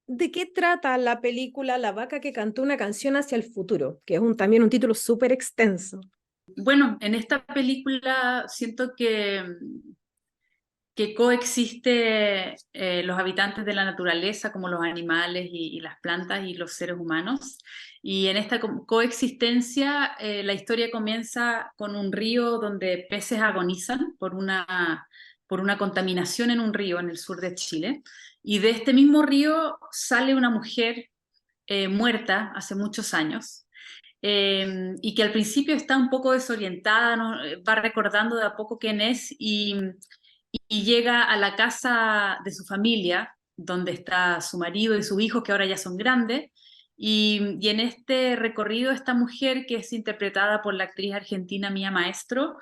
¿De qué trata la película La vaca que cantó una canción hacia el futuro? Que es también un título súper extenso. Bueno, en esta película siento que coexiste los habitantes de la naturaleza, como los animales y las plantas y los seres humanos. Y en esta coexistencia, la historia comienza con un río donde peces agonizan por una contaminación en un río en el sur de Chile. Y de este mismo río sale una mujer muerta hace muchos años. Y que al principio está un poco desorientada, ¿no? Va recordando de a poco quién es y llega a la casa de su familia, donde está su marido y sus hijos, que ahora ya son grandes, y en este recorrido esta mujer, que es interpretada por la actriz argentina Mía Maestro,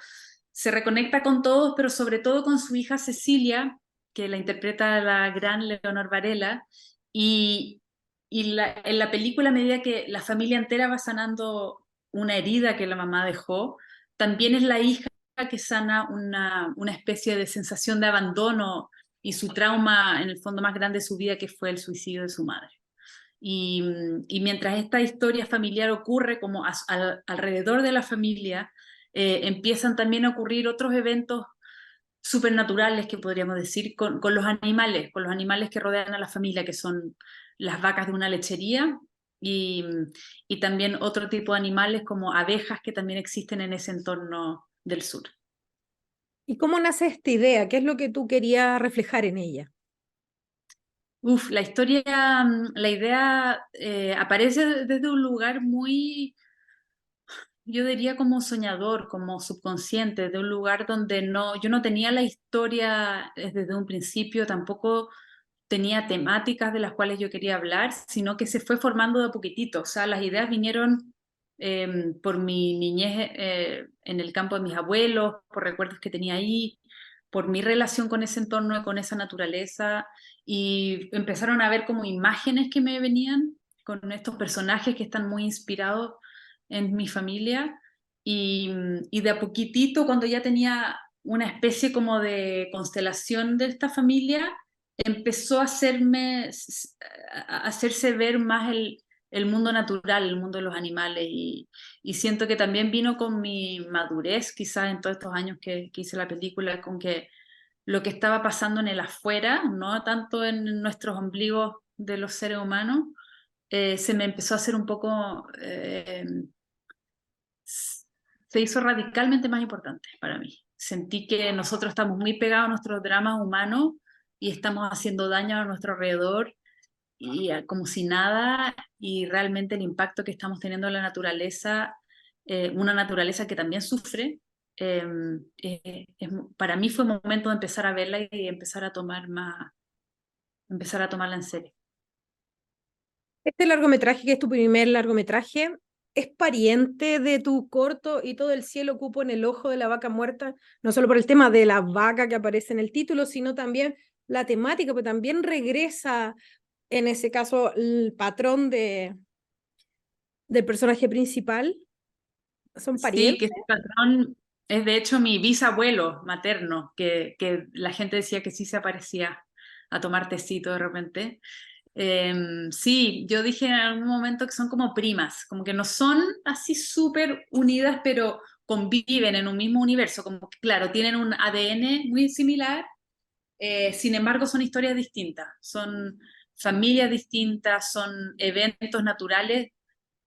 se reconecta con todos, pero sobre todo con su hija Cecilia, que la interpreta la gran Leonor Varela, y, en la película, a medida que la familia entera va sanando una herida que la mamá dejó, también es la hija que sana una especie de sensación de abandono y su trauma en el fondo más grande de su vida, que fue el suicidio de su madre. Y, y mientras esta historia familiar ocurre como alrededor de la familia, empiezan también a ocurrir otros eventos supernaturales, que podríamos decir, con los animales que rodean a la familia, que son las vacas de una lechería y, y también otro tipo de animales como abejas que también existen en ese entorno del sur. ¿Y cómo nace esta idea? ¿Qué es lo que tú querías reflejar en ella? Uf, la historia, la idea aparece desde un lugar muy, yo diría como soñador, como subconsciente, de un lugar donde yo no tenía la historia desde un principio, tampoco tenía temáticas de las cuales yo quería hablar, sino que se fue formando de a poquitito. O sea, las ideas vinieron por mi niñez en el campo de mis abuelos, por recuerdos que tenía ahí, por mi relación con ese entorno y con esa naturaleza, y empezaron a ver como imágenes que me venían con estos personajes que están muy inspirados en mi familia, y de a poquitito, cuando ya tenía una especie como de constelación de esta familia, empezó a a hacerse ver más el mundo natural, el mundo de los animales, y siento que también vino con mi madurez, quizás en todos estos años que hice la película, con que lo que estaba pasando en el afuera, no tanto en nuestros ombligos de los seres humanos, se me empezó a hacer un poco, se hizo radicalmente más importante para mí. Sentí que nosotros estamos muy pegados a nuestros dramas humanos y estamos haciendo daño a nuestro alrededor como si nada, y realmente el impacto que estamos teniendo en la naturaleza, una naturaleza que también sufre, eh, para mí fue un momento de empezar a verla y empezar a empezar a tomarla en serio. Este largometraje, que es tu primer largometraje, ¿es pariente de tu corto Y todo el cielo cupo en el ojo de la vaca muerta? No solo por el tema de la vaca que aparece en el título, sino también la temática, pero también regresa, en ese caso, el patrón del personaje principal. ¿Son Sí, que parientes? este patrón es de hecho mi bisabuelo materno, que la gente decía que sí se aparecía a tomar tecito de repente. Sí, yo dije en algún momento que son como primas, como que no son así súper unidas, pero conviven en un mismo universo, como que claro, tienen un ADN muy similar, sin embargo son historias distintas, son familias distintas, son eventos naturales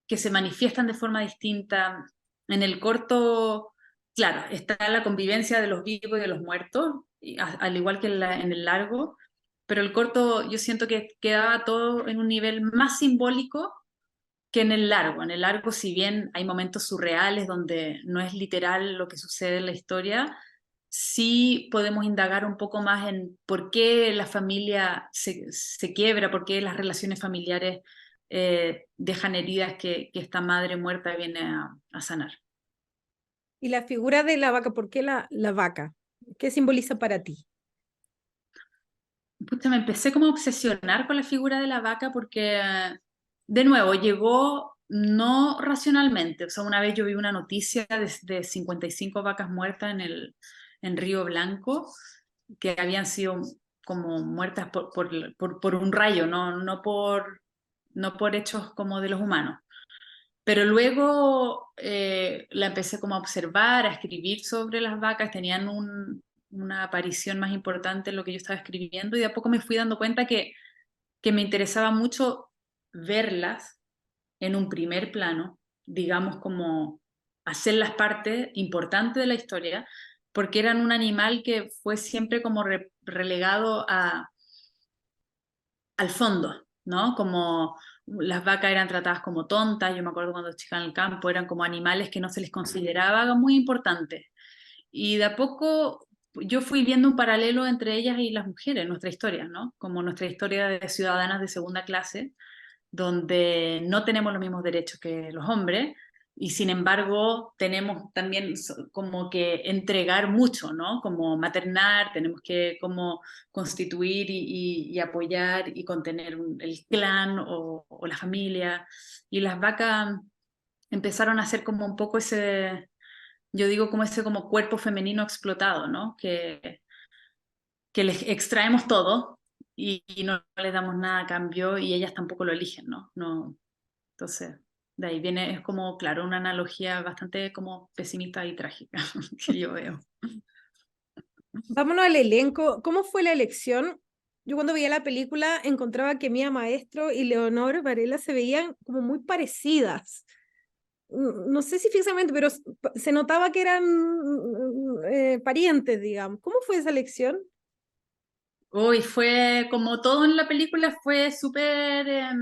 que se manifiestan de forma distinta. En el corto, claro, está la convivencia de los vivos y de los muertos, al igual que en el largo, pero el corto yo siento que quedaba todo en un nivel más simbólico que en el largo. En el largo, si bien hay momentos surreales donde no es literal lo que sucede en la historia, sí podemos indagar un poco más en por qué la familia se quiebra, por qué las relaciones familiares dejan heridas que esta madre muerta viene a sanar. Y la figura de la vaca, ¿por qué la vaca? ¿Qué simboliza para ti? Pucha, me empecé como a obsesionar con la figura de la vaca porque, de nuevo, llegó no racionalmente. O sea, una vez yo vi una noticia de 55 vacas muertas en Río Blanco, que habían sido como muertas por un rayo, no por hechos como de los humanos. Pero luego la empecé como a observar, a escribir sobre las vacas, tenían una aparición más importante en lo que yo estaba escribiendo y de a poco me fui dando cuenta que me interesaba mucho verlas en un primer plano, digamos como hacerlas parte importante de la historia, porque eran un animal que fue siempre como relegado al fondo, ¿no? Como las vacas eran tratadas como tontas, yo me acuerdo cuando chica en el campo, eran como animales que no se les consideraba muy importantes. Y de a poco yo fui viendo un paralelo entre ellas y las mujeres, nuestra historia, ¿no? Como nuestra historia de ciudadanas de segunda clase, donde no tenemos los mismos derechos que los hombres y sin embargo tenemos también como que entregar mucho, ¿no? Como maternar, tenemos que como constituir y apoyar y contener el clan o la familia. Y las vacas empezaron a ser como un poco ese, yo digo como ese como cuerpo femenino explotado, ¿no? Que les extraemos todo y no les damos nada a cambio y ellas tampoco lo eligen, ¿no? No, entonces, de ahí viene, es como, claro, una analogía bastante como pesimista y trágica que yo veo. Vámonos al elenco. ¿Cómo fue la elección? Yo cuando veía la película encontraba que Mía Maestro y Leonor Varela se veían como muy parecidas. No sé si físicamente, pero se notaba que eran parientes, digamos. ¿Cómo fue esa elección? Uy, fue como todo en la película, fue súper,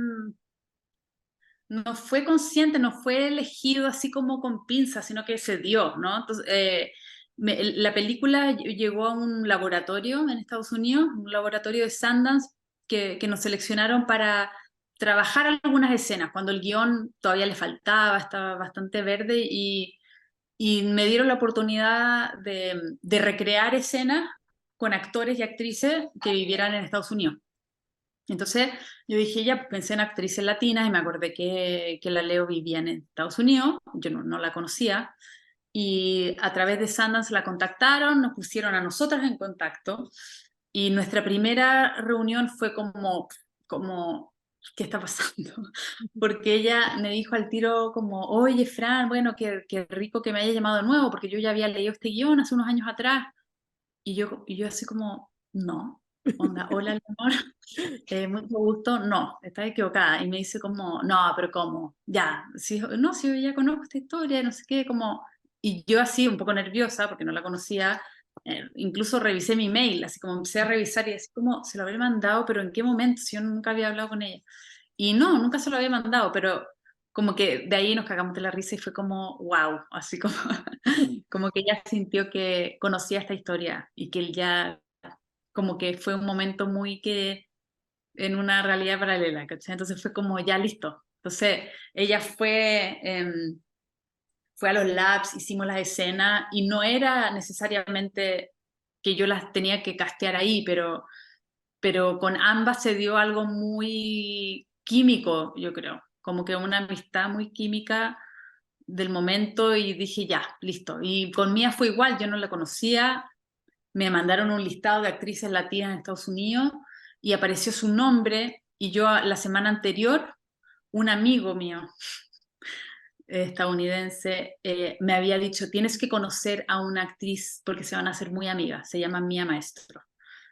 no fue consciente, no fue elegido así como con pinzas, sino que se dio, ¿no? Entonces, la película llegó a un laboratorio en Estados Unidos, un laboratorio de Sundance, que nos seleccionaron para trabajar algunas escenas, cuando el guión todavía le faltaba, estaba bastante verde, y me dieron la oportunidad de recrear escenas con actores y actrices que vivieran en Estados Unidos. Entonces yo dije, ya pensé en actrices latinas y me acordé que la Leo vivía en Estados Unidos, yo no la conocía, y a través de Sundance la contactaron, nos pusieron a nosotras en contacto, y nuestra primera reunión fue como ¿qué está pasando? Porque ella me dijo al tiro como, oye, Fran, bueno, qué rico que me haya llamado de nuevo, porque yo ya había leído este guión hace unos años atrás, y yo así como, no, onda, hola, Leonor, mucho gusto, no, estás equivocada. Y me dice como, no, pero ¿cómo? Ya, sí, no, sí, yo ya conozco esta historia, no sé qué, como... Y yo así, un poco nerviosa, porque no la conocía, incluso revisé mi mail, así como empecé a revisar y así como, se lo había mandado, pero ¿en qué momento? Si yo nunca había hablado con ella. Y no, nunca se lo había mandado, pero como que de ahí nos cagamos de la risa y fue como, wow, así como, como que ella sintió que conocía esta historia y que él ya, como que fue un momento muy que en una realidad paralela, ¿cachai? Entonces fue como ya listo. Entonces ella fue a los labs, hicimos las escenas y no era necesariamente que yo las tenía que castear ahí, pero con ambas se dio algo muy químico, yo creo, como que una amistad muy química del momento y dije ya, listo. Y con Mía fue igual, yo no la conocía, me mandaron un listado de actrices latinas en Estados Unidos y apareció su nombre y yo la semana anterior, un amigo mío estadounidense me había dicho, tienes que conocer a una actriz porque se van a hacer muy amigas, se llama Mía Maestro.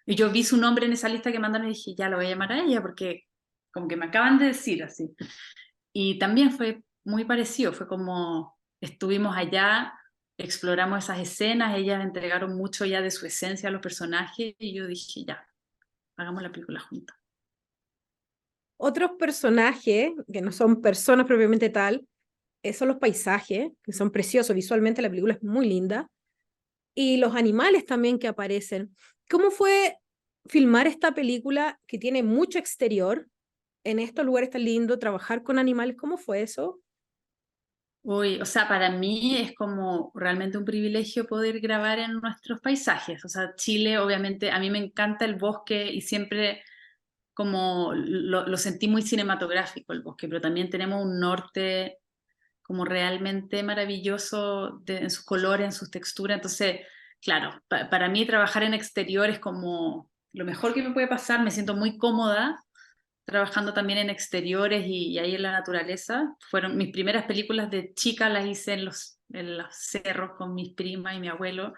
Y yo vi su nombre en esa lista que mandaron y dije, ya lo voy a llamar a ella porque como que me acaban de decir así. Y también fue muy parecido, fue como estuvimos allá, exploramos esas escenas, ellas entregaron mucho ya de su esencia a los personajes y yo dije, ya, hagamos la película juntas. Otros personajes, que no son personas propiamente tal, son los paisajes, que son preciosos visualmente, la película es muy linda, y los animales también que aparecen. ¿Cómo fue filmar esta película que tiene mucho exterior en estos lugares tan lindos, trabajar con animales? ¿Cómo fue eso? Uy, o sea, para mí es como realmente un privilegio poder grabar en nuestros paisajes. O sea, Chile, obviamente, a mí me encanta el bosque y siempre como lo sentí muy cinematográfico el bosque, pero también tenemos un norte como realmente maravilloso en sus colores, en sus texturas. Entonces, claro, para mí trabajar en exterior es como lo mejor que me puede pasar, me siento muy cómoda trabajando también en exteriores y ahí en la naturaleza. Fueron mis primeras películas de chica, las hice en los cerros con mis primas y mi abuelo.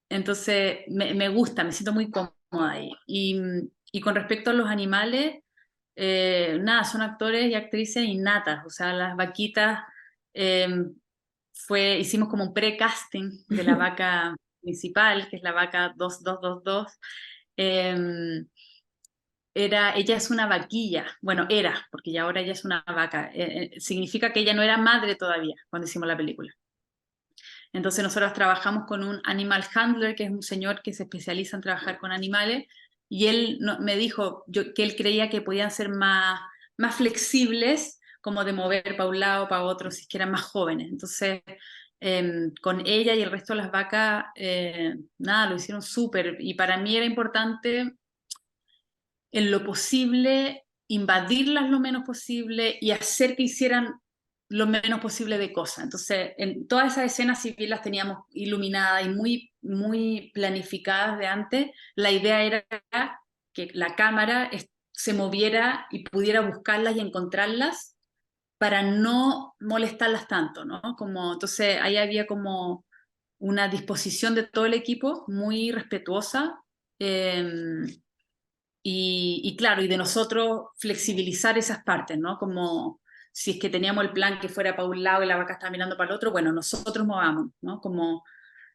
Entonces me gusta, me siento muy cómoda ahí. Y con respecto a los animales, nada, son actores y actrices innatas, o sea, las vaquitas, eh, hicimos como un pre-casting de la vaca principal, que es la vaca 2222. Eh, ella es una vaquilla, bueno, era, porque ya ahora ella es una vaca. Significa que ella no era madre todavía cuando hicimos la película. Entonces nosotros trabajamos con un animal handler, que es un señor que se especializa en trabajar con animales, y él me dijo que él creía que podían ser más flexibles, como de mover para un lado, para otro, si es que eran más jóvenes. Entonces, con ella y el resto de las vacas, nada, lo hicieron súper, y para mí era importante en lo posible, invadirlas lo menos posible y hacer que hicieran lo menos posible de cosas. Entonces, en todas esas escenas, si bien las teníamos iluminadas y muy planificadas de antes, la idea era que la cámara se moviera y pudiera buscarlas y encontrarlas para no molestarlas tanto, ¿no? Como, entonces, ahí había como una disposición de todo el equipo muy respetuosa. Y claro, y de nosotros flexibilizar esas partes, ¿no? Como si es que teníamos el plan que fuera para un lado y la vaca estaba mirando para el otro, bueno, nosotros movamos, ¿no? Como,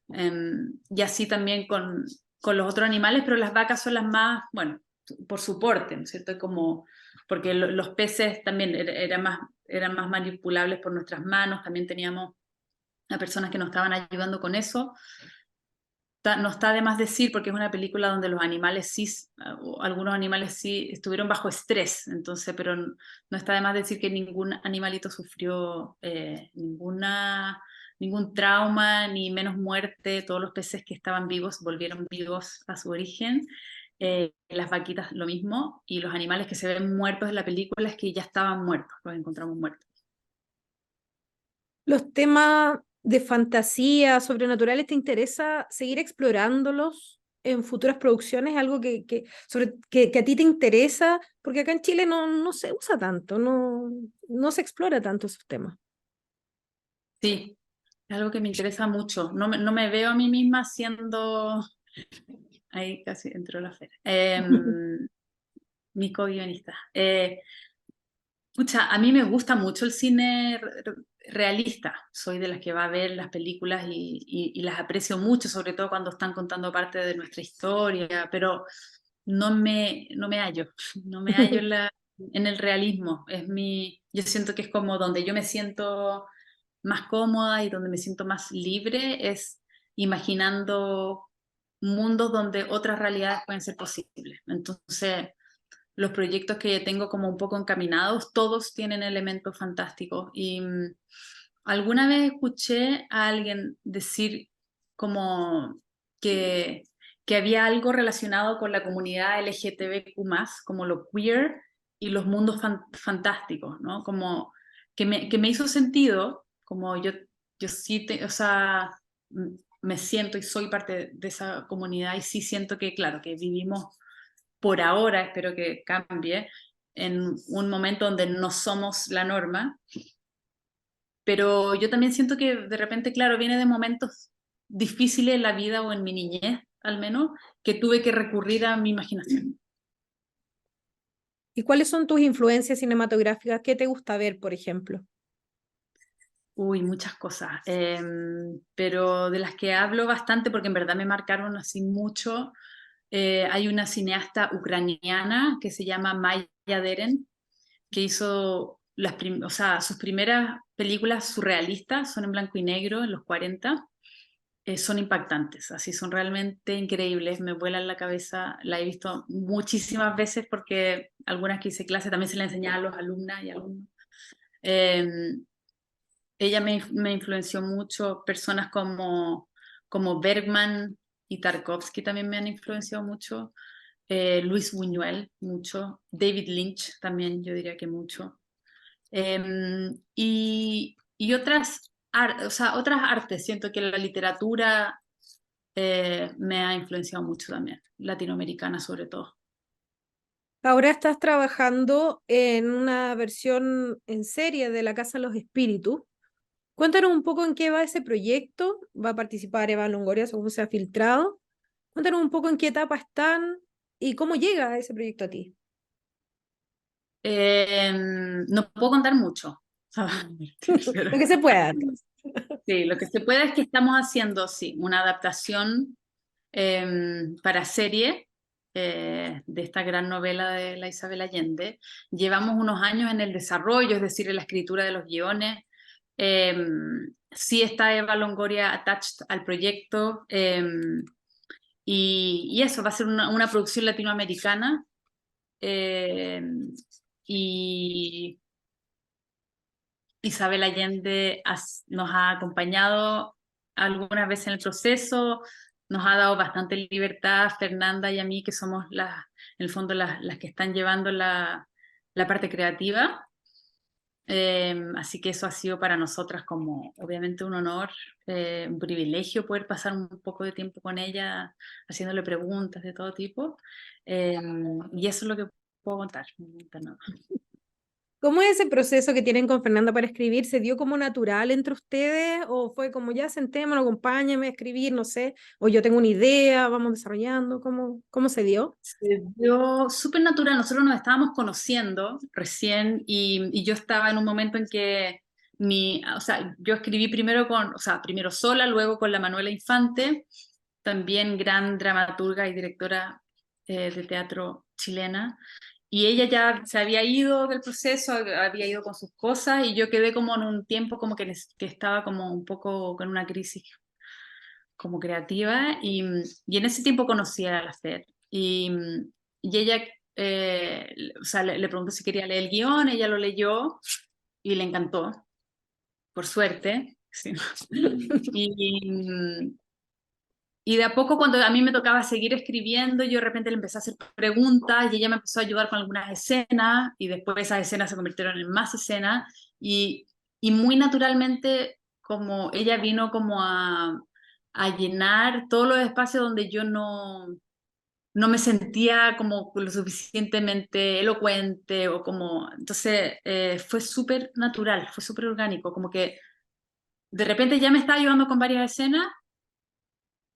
y así también con los otros animales, pero las vacas son las más, bueno, por su porte, ¿no es cierto? Como, porque los peces también eran más manipulables por nuestras manos, también teníamos a personas que nos estaban ayudando con eso. No está de más decir, porque es una película donde los animales sí, algunos animales sí estuvieron bajo estrés, entonces, pero no está de más decir que ningún animalito sufrió ningún trauma, ni menos muerte. Todos los peces que estaban vivos volvieron vivos a su origen. Las vaquitas lo mismo, y los animales que se ven muertos en la película es que ya estaban muertos, los encontramos muertos. ¿Los temas de fantasía, sobrenaturales, te interesa seguir explorándolos en futuras producciones? ¿Algo que a ti te interesa? Porque acá en Chile no se usa tanto, no se explora tanto esos temas. Sí, es algo que me interesa mucho. No me veo a mí misma siendo... Ahí casi entró la Fer. Mi co-guionista. Pucha, a mí me gusta mucho el cine realista. Soy de las que va a ver las películas y las aprecio mucho, sobre todo cuando están contando parte de nuestra historia, pero no me hallo, no me hallo en el realismo. Yo siento que es como donde yo me siento más cómoda y donde me siento más libre, es imaginando mundos donde otras realidades pueden ser posibles. Entonces, los proyectos que tengo como un poco encaminados, todos tienen elementos fantásticos. Y alguna vez escuché a alguien decir como que había algo relacionado con la comunidad LGTBQ+, como lo queer y los mundos fantásticos, ¿no? Como que me hizo sentido, como yo sí, o sea, me siento y soy parte de esa comunidad, y sí siento que, claro, que vivimos por ahora, espero que cambie, en un momento donde no somos la norma, pero yo también siento que de repente, claro, viene de momentos difíciles en la vida, o en mi niñez al menos, que tuve que recurrir a mi imaginación. ¿Y cuáles son tus influencias cinematográficas? ¿Qué te gusta ver, por ejemplo? Uy, muchas cosas, pero de las que hablo bastante, porque en verdad me marcaron así mucho, hay una cineasta ucraniana que se llama Maya Deren, que hizo o sea, sus primeras películas surrealistas, son en blanco y negro, en los 40, son impactantes, así son realmente increíbles, me vuelan la cabeza. La he visto muchísimas veces porque algunas que hice clase también se la enseñaba a los alumnas y alumnos. Eh, Ella me influenció mucho, personas como Bergman y Tarkovsky también me han influenciado mucho, Luis Buñuel mucho, David Lynch también yo diría que mucho. Y otras, o sea, otras artes. Siento que la literatura me ha influenciado mucho también, latinoamericana sobre todo. Ahora estás trabajando en una versión en serie de La Casa de los Espíritus. Cuéntanos un poco en qué va ese proyecto. ¿Va a participar Eva Longoria según se ha filtrado? Cuéntanos un poco en qué etapa están y cómo llega ese proyecto a ti. No puedo contar mucho. Lo que se pueda. Sí, lo que se puede es que estamos haciendo, sí, una adaptación para serie de esta gran novela de la Isabel Allende. Llevamos unos años en el desarrollo, es decir, en la escritura de los guiones. Sí está Eva Longoria attached al proyecto y eso va a ser una producción latinoamericana. Y Isabel Allende nos ha acompañado algunas veces en el proceso, nos ha dado bastante libertad a Fernanda y a mí, que somos en el fondo las que están llevando la parte creativa. Así que eso ha sido para nosotras como obviamente un honor, un privilegio poder pasar un poco de tiempo con ella, haciéndole preguntas de todo tipo. Y eso es lo que puedo contar. No puedo contar nada. ¿Cómo es ese proceso que tienen con Fernanda para escribir? ¿Se dio como natural entre ustedes o fue como ya sentémonos, acompáñame a escribir, no sé, o yo tengo una idea, vamos desarrollando? ¿Cómo se dio? Se dio súper natural. Nosotros nos estábamos conociendo recién y yo estaba en un momento en que o sea, yo escribí primero primero sola, luego con la Manuela Infante, también gran dramaturga y directora de teatro chilena. Y ella ya se había ido del proceso, había ido con sus cosas y yo quedé como en un tiempo como que estaba como un poco con una crisis como creativa y en ese tiempo conocí a la Fer y ella, o sea, le preguntó si quería leer el guión, ella lo leyó y le encantó, por suerte. Sí. Y, y de a poco cuando a mí me tocaba seguir escribiendo, yo de repente le empecé a hacer preguntas y ella me empezó a ayudar con algunas escenas y después esas escenas se convirtieron en más escenas y muy naturalmente como ella vino como a llenar todos los espacios donde yo no me sentía como lo suficientemente elocuente o como... Entonces fue súper natural, fue súper orgánico, como que de repente ya me estaba ayudando con varias escenas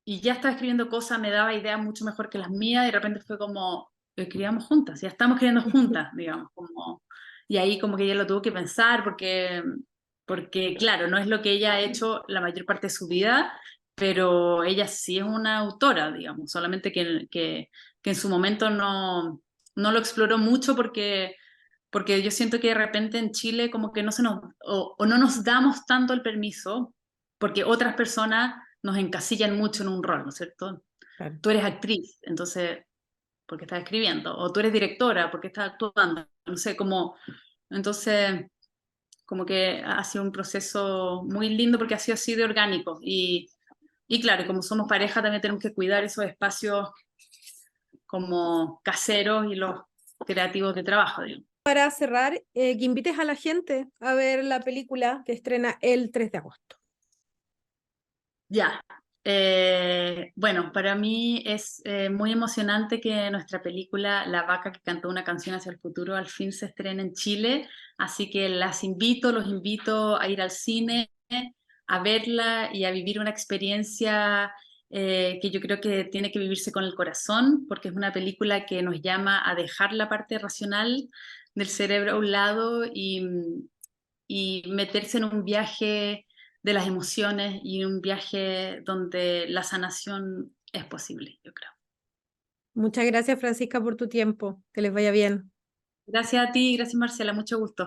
y ya estaba escribiendo cosas, me daba ideas mucho mejor que las mías, y de repente fue como, escribíamos juntas, ya estamos escribiendo juntas, digamos, como, y ahí como que ella lo tuvo que pensar, porque claro, no es lo que ella ha hecho la mayor parte de su vida, pero ella sí es una autora, digamos, solamente que en su momento no lo exploró mucho porque yo siento que de repente en Chile como que no se nos, o no nos damos tanto el permiso, porque otras personas nos encasillan mucho en un rol, ¿no es cierto? Claro. Tú eres actriz, entonces, ¿porque estás escribiendo? O tú eres directora, ¿porque estás actuando? No sé, entonces, como que ha sido un proceso muy lindo porque ha sido así de orgánico. Y claro, como somos pareja, también tenemos que cuidar esos espacios como caseros y los creativos de trabajo, digamos. Para cerrar, que invites a la gente a ver la película que estrena el 3 de agosto. Ya. Bueno, para mí es muy emocionante que nuestra película La vaca que cantó una canción hacia el futuro al fin se estrene en Chile, así que los invito a ir al cine, a verla y a vivir una experiencia que yo creo que tiene que vivirse con el corazón, porque es una película que nos llama a dejar la parte racional del cerebro a un lado y meterse en un viaje de las emociones y un viaje donde la sanación es posible, yo creo. Muchas gracias, Francisca, por tu tiempo. Que les vaya bien. Gracias a ti, gracias Marcela, mucho gusto.